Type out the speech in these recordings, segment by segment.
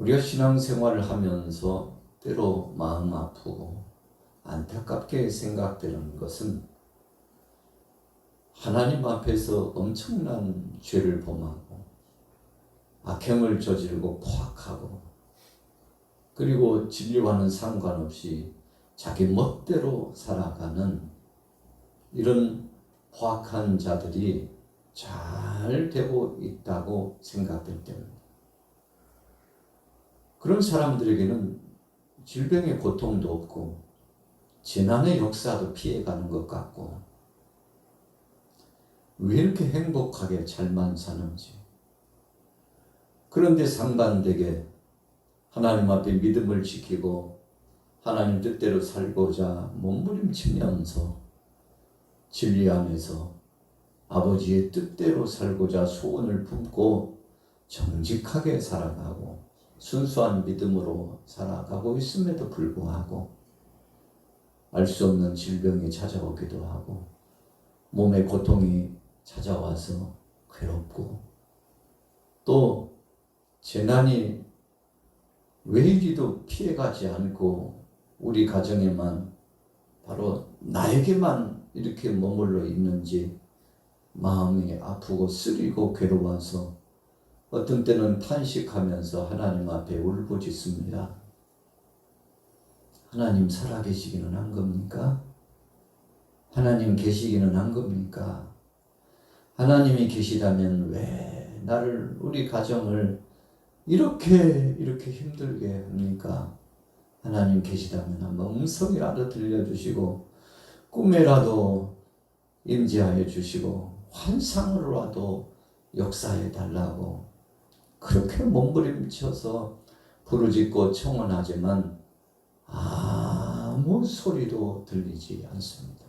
우리가 신앙생활을 하면서 때로 마음 아프고 안타깝게 생각되는 것은 하나님 앞에서 엄청난 죄를 범하고 악행을 저지르고 포악하고 그리고 진리와는 상관없이 자기 멋대로 살아가는 이런 포악한 자들이 잘 되고 있다고 생각될 때입니다. 그런 사람들에게는 질병의 고통도 없고 재난의 역사도 피해가는 것 같고 왜 이렇게 행복하게 잘만 사는지. 그런데 상반되게 하나님 앞에 믿음을 지키고 하나님 뜻대로 살고자 몸부림치면서 진리 안에서 아버지의 뜻대로 살고자 소원을 품고 정직하게 살아가고 순수한 믿음으로 살아가고 있음에도 불구하고 알 수 없는 질병이 찾아오기도 하고 몸의 고통이 찾아와서 괴롭고 또 재난이 왜 이리도 피해가지 않고 우리 가정에만 바로 나에게만 이렇게 머물러 있는지 마음이 아프고 쓰리고 괴로워서 어떤 때는 탄식하면서 하나님 앞에 울부짖습니다. 하나님 살아계시기는 한 겁니까? 하나님 계시기는 한 겁니까? 하나님이 계시다면 왜 나를 우리 가정을 이렇게 힘들게 합니까? 하나님 계시다면 한번 음성이라도 들려주시고 꿈에라도 임재하여 주시고 환상으로라도 역사해 달라고 그렇게 몸부림쳐서 부르짖고 청원하지만 아무 소리도 들리지 않습니다.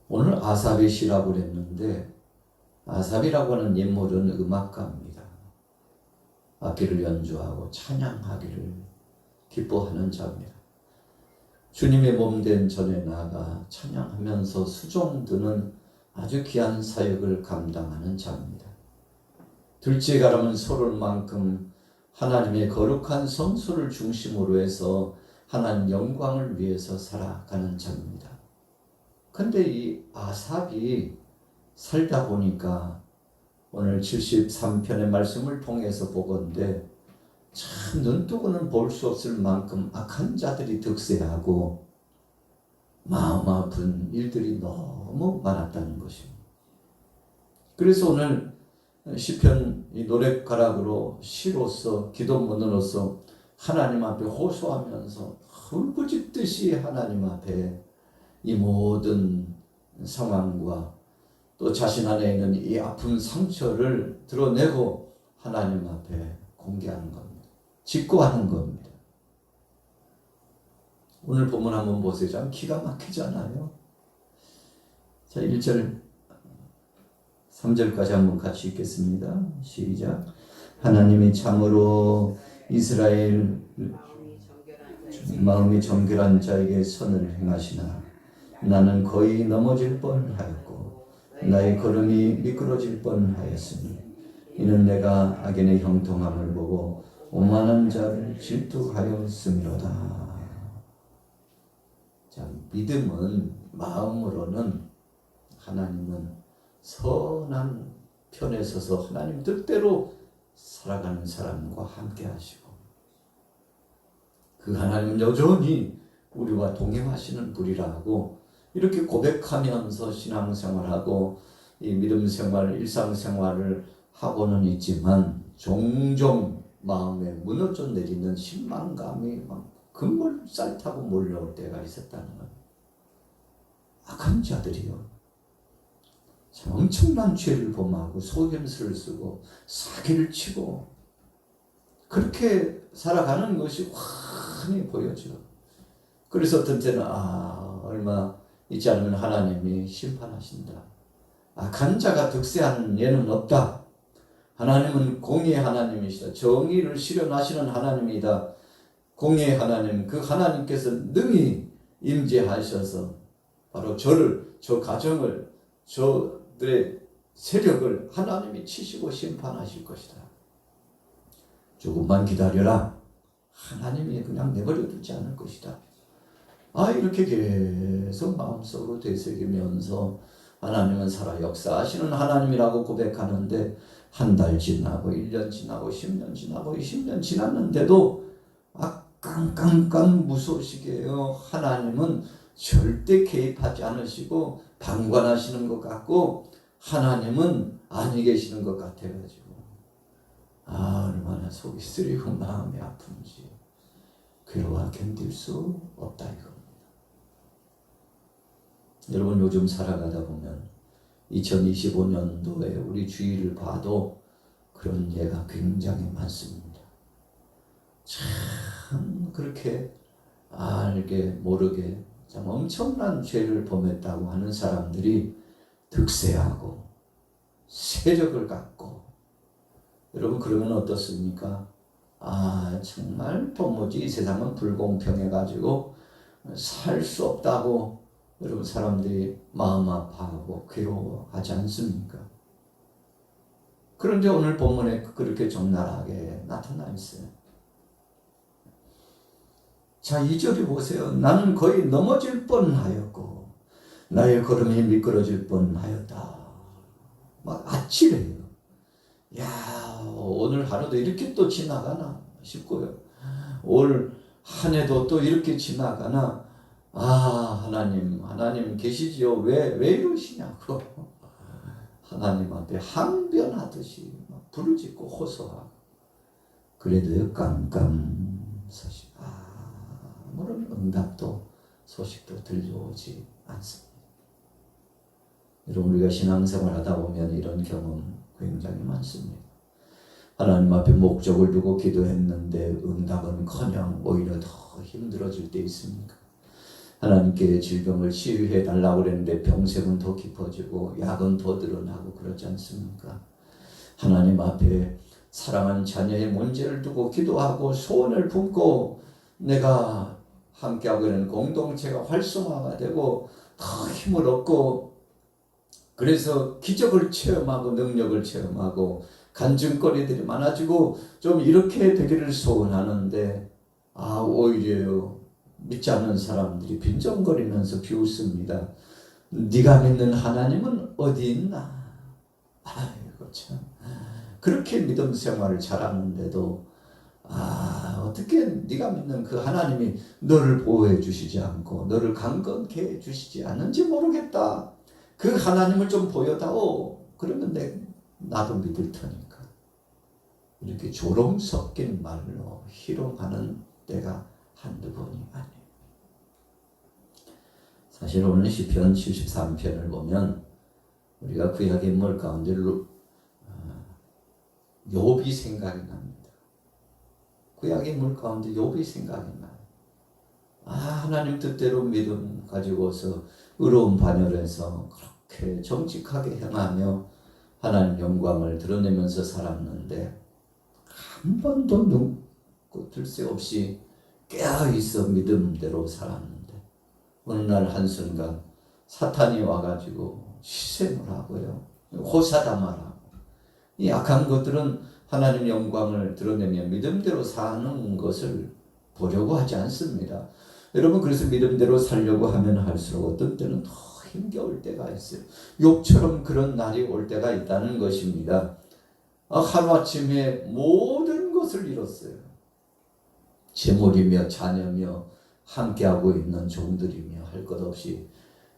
오늘 아삽의 시라고 그랬는데 아삽이라고 하는 인물은 음악가입니다. 악기를 연주하고 찬양하기를 기뻐하는 자입니다. 주님의 몸된 전에 나아가 찬양하면서 수종드는 아주 귀한 사역을 감당하는 자입니다. 둘째 가라면 소를만큼 하나님의 거룩한 성소를 중심으로 해서 하나님 영광을 위해서 살아가는 자입니다. 근데 이 아삽이 살다 보니까 오늘 73편의 말씀을 통해서 보건대 참 눈뜨고는 볼 수 없을 만큼 악한 자들이 득세하고 마음 아픈 일들이 너무 많았다는 것입니다. 그래서 오늘 시편 이 노랫가락으로 시로서 기도문으로서 하나님 앞에 호소하면서 울부짖듯이 하나님 앞에 이 모든 상황과 또 자신 안에 있는 이 아픈 상처를 드러내고 하나님 앞에 공개하는 겁니다. 직고하는 겁니다. 오늘 본문 한번 보세요. 참 기가 막히잖아요. 자, 1절 3절까지 한번 같이 읽겠습니다. 시작. 하나님이 참으로 이스라엘 마음이 정결한 자에게 선을 행하시나 나는 거의 넘어질 뻔하였고 나의 걸음이 미끄러질 뻔하였으니 이는 내가 악인의 형통함을 보고 오만한 자를 질투하였음이로다. 자, 믿음은 마음으로는 하나님은 선한 편에 서서 하나님 뜻대로 살아가는 사람과 함께 하시고 그 하나님 여전히 우리와 동행하시는 분이라고 이렇게 고백하면서 신앙생활하고 이 믿음생활, 일상생활을 하고는 있지만 종종 마음에 무너져 내리는 실망감이 막 금물살 타고 몰려올 때가 있었다는 것. 악한 자들이요. 참 엄청난 죄를 범하고 속임수를 쓰고 사기를 치고 그렇게 살아가는 것이 환히 보여져. 그래서 어떤 때는 얼마 있지 않으면 하나님이 심판하신다. 악한 자가 득세하는 예는 없다. 하나님은 공의의 하나님이시다. 정의를 실현하시는 하나님이다. 공의의 하나님, 그 하나님께서 능히 임재하셔서 바로 저를, 저 가정을, 저들의 세력을 하나님이 치시고 심판하실 것이다. 조금만 기다려라. 하나님이 그냥 내버려 두지 않을 것이다. 이렇게 계속 마음속으로 되새기면서 하나님은 살아 역사하시는 하나님이라고 고백하는데 한 달 지나고 1년 지나고 10년 지나고 20년 지났는데도 깡깡깡 무소식이에요. 하나님은 절대 개입하지 않으시고 방관하시는 것 같고 하나님은 아니 계시는 것 같아가지고 얼마나 속이 쓰리고 마음이 아픈지 괴로워 견딜 수 없다 이겁니다. 여러분 요즘 살아가다 보면 2025년도에 우리 주위를 봐도 그런 예가 굉장히 많습니다. 참 그렇게 알게 모르게 참 엄청난 죄를 범했다고 하는 사람들이 득세하고 세력을 갖고 여러분 그러면 어떻습니까? 정말 도무지 이 세상은 불공평해가지고 살 수 없다고 여러분 사람들이 마음 아파하고 괴로워하지 않습니까? 그런데 오늘 본문에 그렇게 적나라하게 나타나 있어요. 자, 2절에 보세요. 나는 거의 넘어질 뻔하였고 나의 걸음이 미끄러질 뻔하였다. 막 아찔해요. 오늘 하루도 이렇게 또 지나가나 싶고요. 올 한 해도 또 이렇게 지나가나. 하나님 계시지요? 왜 이러시냐고. 하나님 앞에 항변하듯이 막 부르짖고 호소하고. 그래도요, 깜깜서시. 아무런 응답도 소식도 들려오지 않습니다. 여러분 우리가 신앙생활 하다 보면 이런 경험 굉장히 많습니다. 하나님 앞에 목적을 두고 기도했는데 응답은커녕 오히려 더 힘들어질 때 있습니까? 하나님께 질병을 치유해 달라고 그랬는데 병샘은 더 깊어지고 약은 더 늘어나고 그러지 않습니까? 하나님 앞에 사랑하는 자녀의 문제를 두고 기도하고 소원을 품고 내가 함께하고 있는 공동체가 활성화가 되고 더 힘을 얻고 그래서 기적을 체험하고 능력을 체험하고 간증거리들이 많아지고 좀 이렇게 되기를 소원하는데 오히려 믿지 않는 사람들이 빈정거리면서 비웃습니다. 네가 믿는 하나님은 어디 있나? 아이고 참 그렇게 믿음 생활을 잘하는데도 어떻게 네가 믿는 그 하나님이 너를 보호해 주시지 않고 너를 강건케 해 주시지 않은지 모르겠다. 그 하나님을 좀 보여다오. 그러면 나도 믿을 테니까. 이렇게 조롱 섞인 말로 희롱하는 때가 한두 번이 아니에요. 사실 오늘 시편 73편을 보면 우리가 구약의 인물 가운데 욥이 생각이 납니다. 구약의 인물 가운데 욥이 생각이 나요. 하나님 뜻대로 믿음 가지고서 의로운 반열에서 그렇게 정직하게 행하며 하나님 영광을 드러내면서 살았는데 한 번도 눈꽃을 새 없이 깨어있어 믿음대로 살았는데 어느 날 한순간 사탄이 와가지고 시샘을 하고요. 호사다마라고. 이 악한 것들은 하나님 영광을 드러내며 믿음대로 사는 것을 보려고 하지 않습니다. 여러분 그래서 믿음대로 살려고 하면 할수록 어떤 때는 더 힘겨울 때가 있어요. 욥처럼 그런 날이 올 때가 있다는 것입니다. 하루아침에 모든 것을 잃었어요. 재물이며 자녀며 함께하고 있는 종들이며 할 것 없이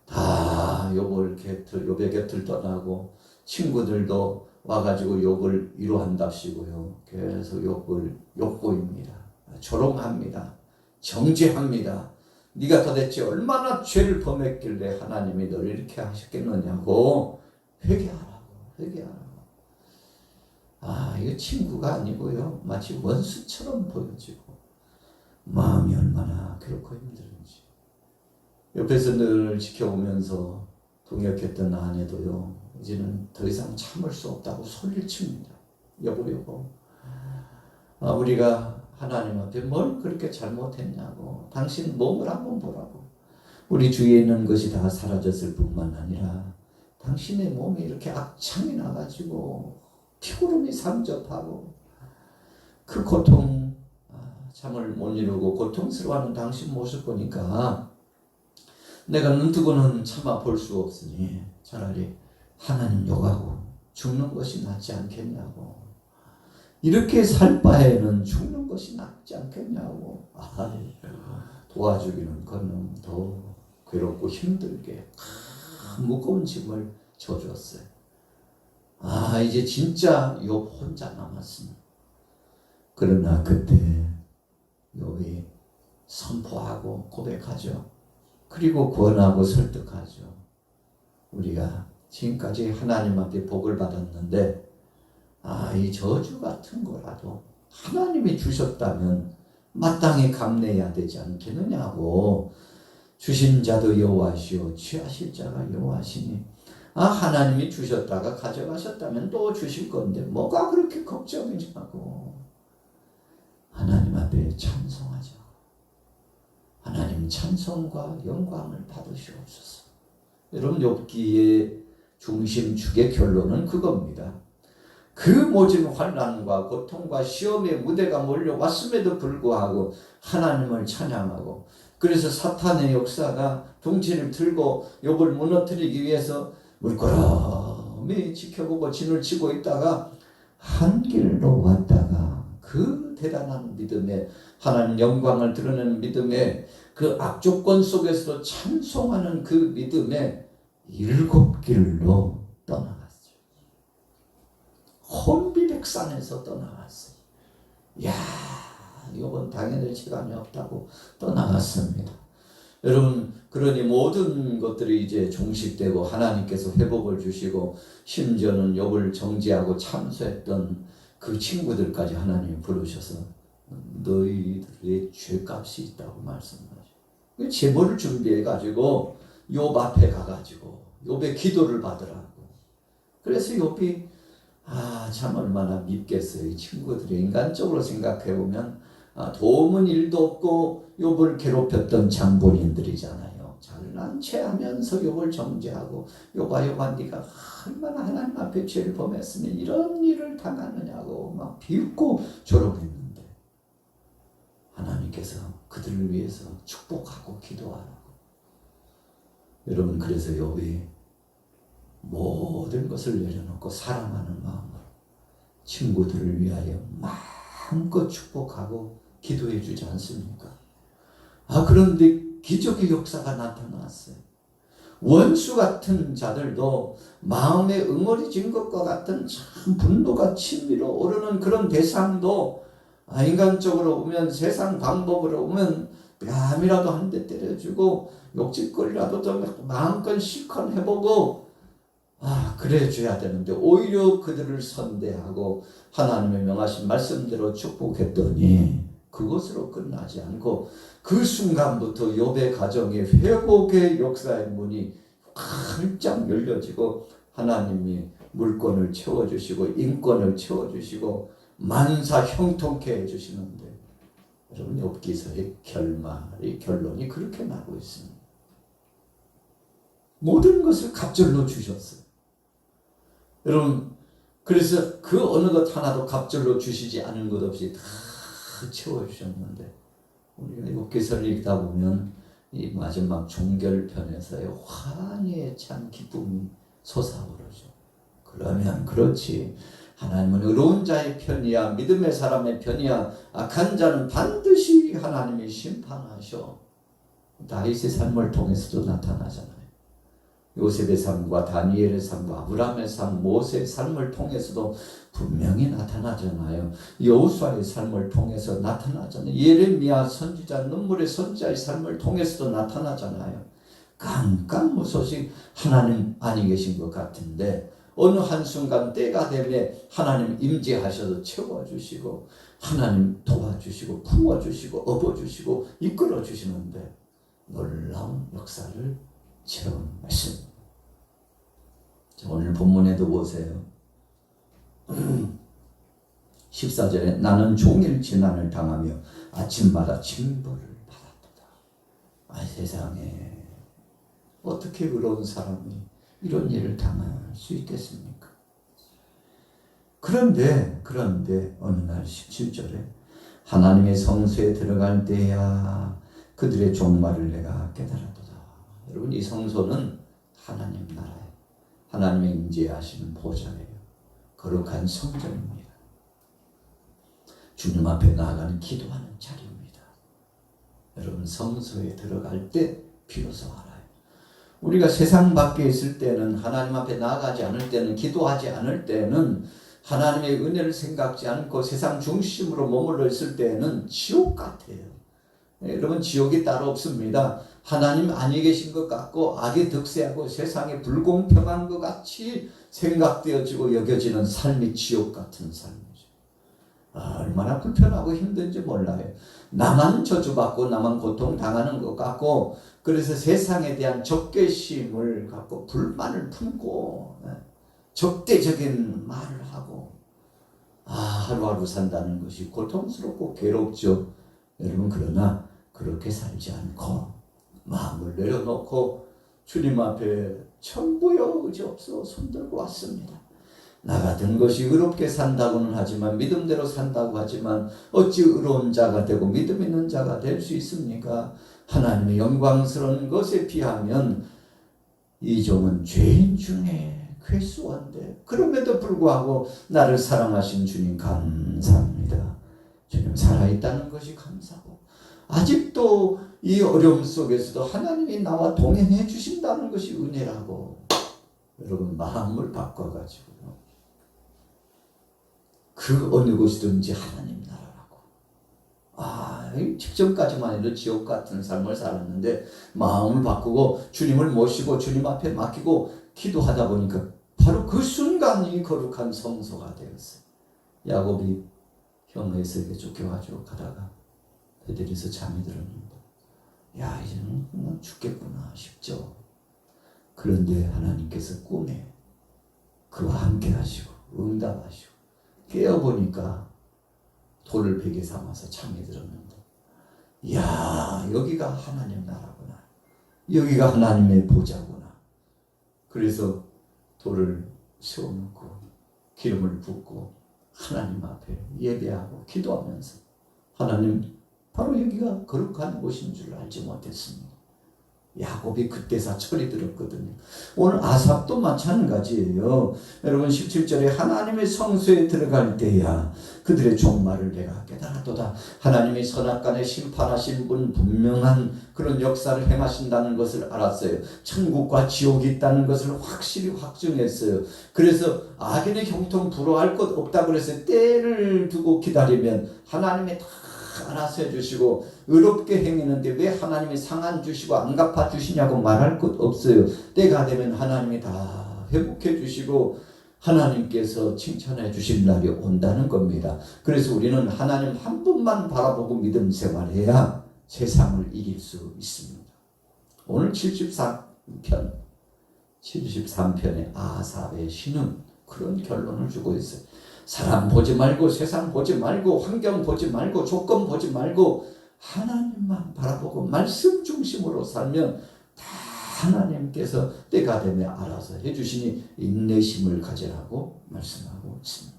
다 욥의 곁을 떠나고 친구들도 와가지고 욥을 위로한답시고요. 계속 욥을 욕보입니다. 조롱합니다. 정죄합니다. 네가 도대체 얼마나 죄를 범했길래 하나님이 너를 이렇게 하셨겠느냐고 회개하라고. 이거 친구가 아니고요. 마치 원수처럼 보여지고 마음이 얼마나 괴롭고 힘든지. 옆에서 늘 지켜보면서 동역했던 아내도요. 이제는 더 이상 참을 수 없다고 소리를 칩니다. 여보. 우리가 하나님 앞에 뭘 그렇게 잘못했냐고. 당신 몸을 한번 보라고. 우리 주위에 있는 것이 다 사라졌을 뿐만 아니라 당신의 몸이 이렇게 악창이 나가지고 피구름이 삼접하고 그 고통, 잠을 못 이루고 고통스러워하는 당신 모습 보니까 내가 눈뜨고는 참아 볼 수 없으니 차라리 하나님 욕하고 죽는 것이 낫지 않겠냐고. 이렇게 살 바에는 죽는 것이 낫지 않겠냐고. 도와주기는 건너 더 괴롭고 힘들게 무거운 짐을 져주었어요. 이제 진짜 욥 혼자 남았습니다. 그러나 그때 욥이 선포하고 고백하죠. 그리고 권하고 설득하죠. 우리가 지금까지 하나님 앞에 복을 받았는데 이 저주 같은 거라도 하나님이 주셨다면 마땅히 감내해야 되지 않겠느냐고. 주신 자도 여호와시오 취하실 자가 여호와시니 하나님이 주셨다가 가져가셨다면 또 주실 건데 뭐가 그렇게 걱정이냐고. 하나님 앞에 찬송하자. 하나님 찬송과 영광을 받으시옵소서. 여러분, 욥기의 중심축의 결론은 그겁니다. 그 모진 환난과 고통과 시험의 무대가 몰려왔음에도 불구하고 하나님을 찬양하고, 그래서 사탄의 역사가 둥치를 들고 욥을 무너뜨리기 위해서 물끄러미 지켜보고 진을 치고 있다가 한 길로 왔다가 그 대단한 믿음에, 하나님 영광을 드러내는 믿음에, 그 악조건 속에서도 찬송하는 그 믿음에 7길로 떠나갔어요. 혼비백산에서 떠나갔어요. 이건 당해낼 시간이 없다고 떠나갔습니다. 여러분, 그러니 모든 것들이 이제 종식되고 하나님께서 회복을 주시고, 심지어는 욥을 정죄하고 참소했던 그 친구들까지 하나님이 부르셔서 너희들의 죄값이 있다고 말씀하셔요. 제물을 준비해가지고 욥 앞에 가가지고 욥의 기도를 받으라고. 그래서 욥이 참 얼마나 밉겠어요. 이 친구들이 인간적으로 생각해보면 도움은 일도 없고 욥을 괴롭혔던 장본인들이잖아요. 잘난 체하면서 욥을 정죄하고 욥아 네가 얼마나 하나님 앞에 죄를 범했으니 이런 일을 당하느냐고 막 비웃고 조롱했는데 하나님께서 그들을 위해서 축복하고 기도하라고. 여러분, 그래서 욥이 모든 것을 내려놓고 사랑하는 마음으로 친구들을 위하여 마음껏 축복하고 기도해 주지 않습니까? 그런데 기적의 역사가 나타났어요. 원수 같은 자들도 마음에 응어리진 것과 같은 참 분노가 치밀어 오르는 그런 대상도 인간적으로 보면, 세상 방법으로 보면 뺨이라도 한 대 때려주고 욕짓거리라도 좀 마음껏 실컷 해보고 그래 줘야 되는데, 오히려 그들을 선대하고 하나님의 명하신 말씀대로 축복했더니 그것으로 끝나지 않고 그 순간부터 욥의 가정에 회복의 역사의 문이 활짝 열려지고 하나님이 물권을 채워주시고 인권을 채워주시고 만사 형통케 해주시는데, 여러분, 욥기서의 결론이 그렇게 나고 있습니다. 모든 것을 갑절로 주셨어요. 여러분, 그래서 그 어느 것 하나도 갑절로 주시지 않은 것 없이 다 채워주셨는데, 우리가 욥기서를 읽다 보면 이 마지막 종결편에서의 환희에 찬 기쁨이 솟아오르죠. 그러면 그렇지, 하나님은 의로운 자의 편이야, 믿음의 사람의 편이야, 악한 자는 반드시 하나님이 심판하셔. 다윗의 삶을 통해서도 나타나잖아요. 요셉의 삶과 다니엘의 삶과 아브라함의 삶, 모세의 삶을 통해서도 분명히 나타나잖아요. 여호수아의 삶을 통해서 나타나잖아요. 예레미야 선지자, 눈물의 선지자의 삶을 통해서도 나타나잖아요. 깜깜무소식 하나님 아니 계신 것 같은데 어느 한순간 때가 되면 하나님 임재하셔서 채워주시고 하나님 도와주시고 품어주시고 업어주시고 이끌어주시는데 놀라운 역사를 체험했습니다. 오늘 본문에도 보세요. 14절에 나는 종일 재난을 당하며 아침마다 징벌을 받았도다. 세상에 어떻게 의로운 사람이 이런 일을 당할 수 있겠습니까? 그런데 어느 날 17절에 하나님의 성소에 들어갈 때야 그들의 종말을 내가 깨달았도다. 여러분, 이 성소는 하나님 나라예요. 하나님의 임재하시는 보좌예요. 거룩한 성전입니다. 주님 앞에 나아가는 기도하는 자리입니다. 여러분, 성소에 들어갈 때 비로소 알아요. 우리가 세상 밖에 있을 때는, 하나님 앞에 나아가지 않을 때는, 기도하지 않을 때는, 하나님의 은혜를 생각지 않고 세상 중심으로 머물러 있을 때는 지옥 같아요. 여러분, 지옥이 따로 없습니다. 하나님 아니 계신 것 같고 악이 득세하고 세상에 불공평한 것 같이 생각되어지고 여겨지는 삶이 지옥 같은 삶이죠. 얼마나 불편하고 힘든지 몰라요. 나만 저주받고 나만 고통당하는 것 같고, 그래서 세상에 대한 적개심을 갖고 불만을 품고 적대적인 말을 하고 하루하루 산다는 것이 고통스럽고 괴롭죠. 여러분, 그러나 그렇게 살지 않고 마음을 내려놓고 주님 앞에 천부여 의지없어 손들고 왔습니다. 나 같은 것이 의롭게 산다고는 하지만, 믿음대로 산다고 하지만 어찌 의로운 자가 되고 믿음 있는 자가 될 수 있습니까? 하나님의 영광스러운 것에 비하면 이 종은 죄인 중에 괴수한데, 그럼에도 불구하고 나를 사랑하신 주님 감사합니다. 주님 살아있다는 것이 감사고, 아직도 이 어려움 속에서도 하나님이 나와 동행해 주신다는 것이 은혜라고, 여러분 마음을 바꿔가지고요, 그 어느 곳이든지 하나님 나라라고. 직전까지만 해도 지옥 같은 삶을 살았는데 마음을 바꾸고 주님을 모시고 주님 앞에 맡기고 기도하다 보니까 바로 그 순간이 거룩한 성소가 되었어요. 야곱이 형 에서에게 쫓겨가지고 가다가 베델에서 잠이 들었는데, 이제는 죽겠구나 싶죠. 그런데 하나님께서 꿈에 그와 함께 하시고 응답하시고 깨어보니까 돌을 베개 삼아서 잠이 들었는데, 여기가 하나님 나라구나. 여기가 하나님의 보좌구나. 그래서 돌을 세워놓고 기름을 붓고 하나님 앞에 예배하고 기도하면서, 하나님, 바로 여기가 거룩한 곳인 줄 알지 못했습니다. 야곱이 그때서 철이 들었거든요. 오늘 아삽도 마찬가지예요. 여러분, 17절에 하나님의 성소에 들어갈 때야 그들의 종말을 내가 깨달았도다. 하나님이 선악간에 심판하신 분, 분명한 그런 역사를 행하신다는 것을 알았어요. 천국과 지옥이 있다는 것을 확실히 확증했어요. 그래서 악인의 형통 부러워할 것 없다 그래서 때를 두고 기다리면 하나님이 다 알아서 해주시고, 의롭게 행했는데 왜 하나님이 상한 주시고 안 갚아 주시냐고 말할 것 없어요. 때가 되면 하나님이 다 회복해 주시고 하나님께서 칭찬해 주실 날이 온다는 겁니다. 그래서 우리는 하나님 한 분만 바라보고 믿음 생활해야 세상을 이길 수 있습니다. 오늘 73편의 아삽의 시는 그런 결론을 주고 있어요. 사람 보지 말고, 세상 보지 말고, 환경 보지 말고, 조건 보지 말고 하나님만 바라보고 말씀 중심으로 살면 다 하나님께서 때가 되면 알아서 해주시니 인내심을 가지라고 말씀하고 있습니다.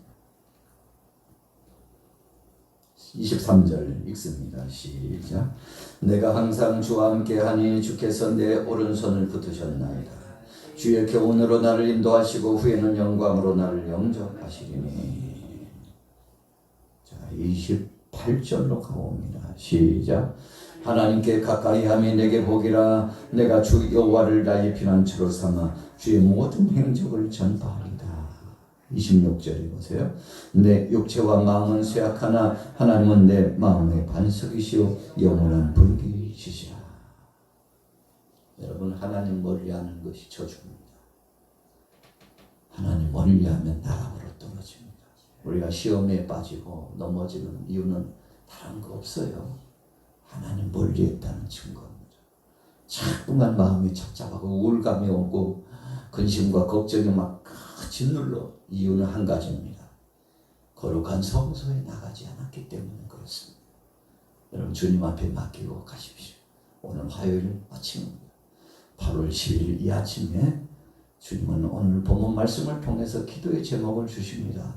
23절 읽습니다. 시작. 내가 항상 주와 함께하니 주께서 내 오른손을 붙으셨나이다. 주의 교훈으로 나를 인도하시고 후에는 영광으로 나를 영접하시리니. 자, 28절로 가봅니다. 시작. 하나님께 가까이함이 내게 복이라. 내가 주 여호와를 나의 피난처로 삼아 주의 모든 행적을 전파하리다. 26절에 보세요. 내 육체와 마음은 쇠약하나 하나님은 내 마음의 반석이시오 영원한 불기시시라. 여러분, 하나님 멀리하는 것이 저주입니다. 하나님 멀리하면 나락으로 떨어집니다. 우리가 시험에 빠지고 넘어지는 이유는 다른 거 없어요. 하나님 멀리했다는 증거입니다. 자꾸만 마음이 착잡하고 우울감이 오고 근심과 걱정이 막 짓눌러. 이유는 한 가지입니다. 거룩한 성소에 나가지 않았기 때문에 그렇습니다. 여러분, 주님 앞에 맡기고 가십시오. 오늘 화요일 아침입니다. 8월 10일 이 아침에 주님은 오늘 본문 말씀을 통해서 기도의 제목을 주십니다.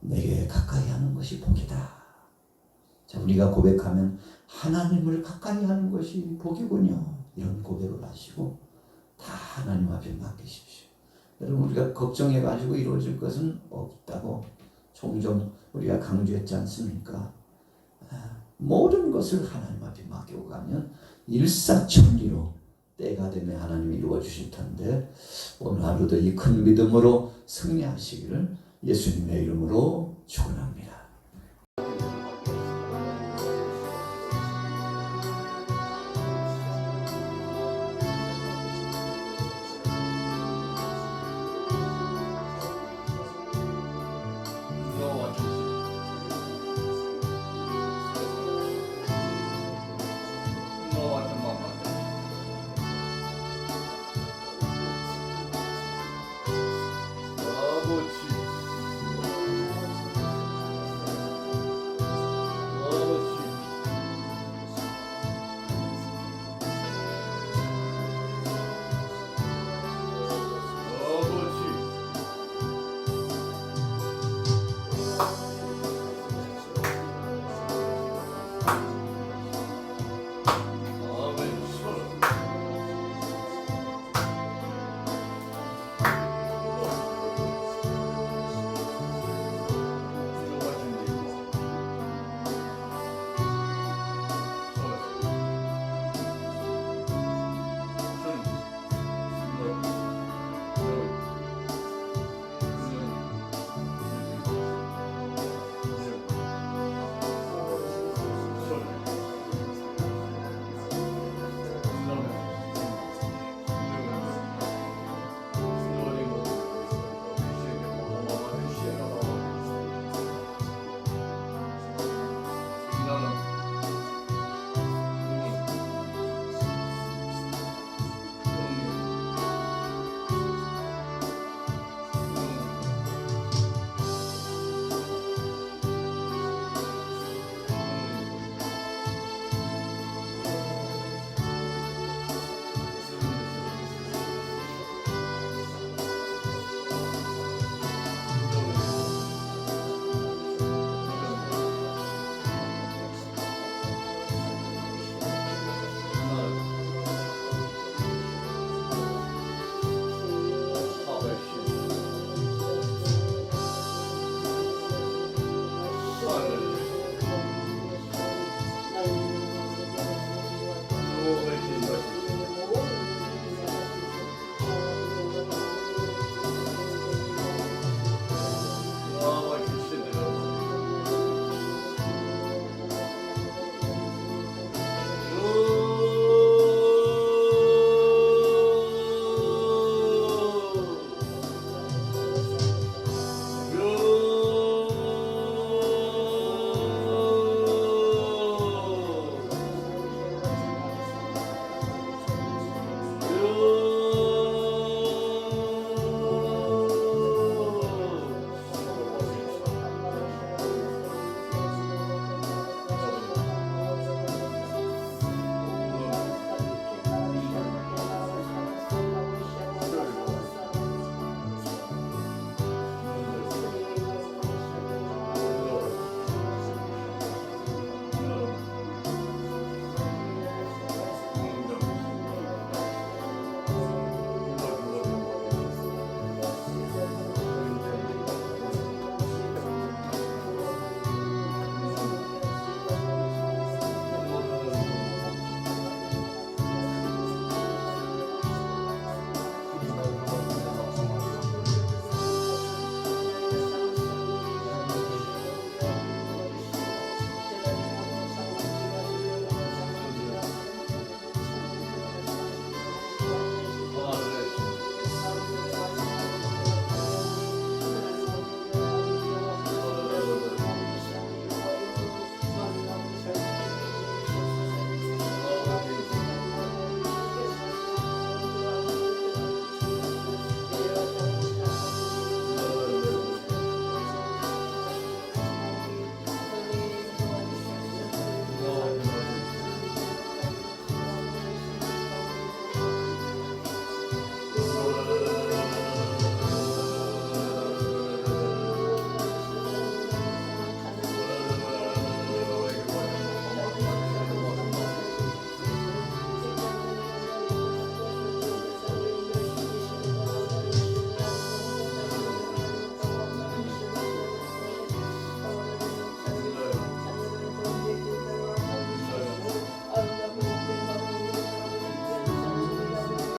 내게 가까이 하는 것이 복이다. 자, 우리가 고백하면 하나님을 가까이 하는 것이 복이군요. 이런 고백을 하시고 다 하나님 앞에 맡기십시오. 여러분, 우리가 걱정해가지고 이루어질 것은 없다고 종종 우리가 강조했지 않습니까? 모든 것을 하나님 앞에 맡기고 가면 일사천리로 때가 되면 하나님이 이루어주실 텐데, 오늘 하루도 이 큰 믿음으로 승리하시기를 예수님의 이름으로 축원합니다.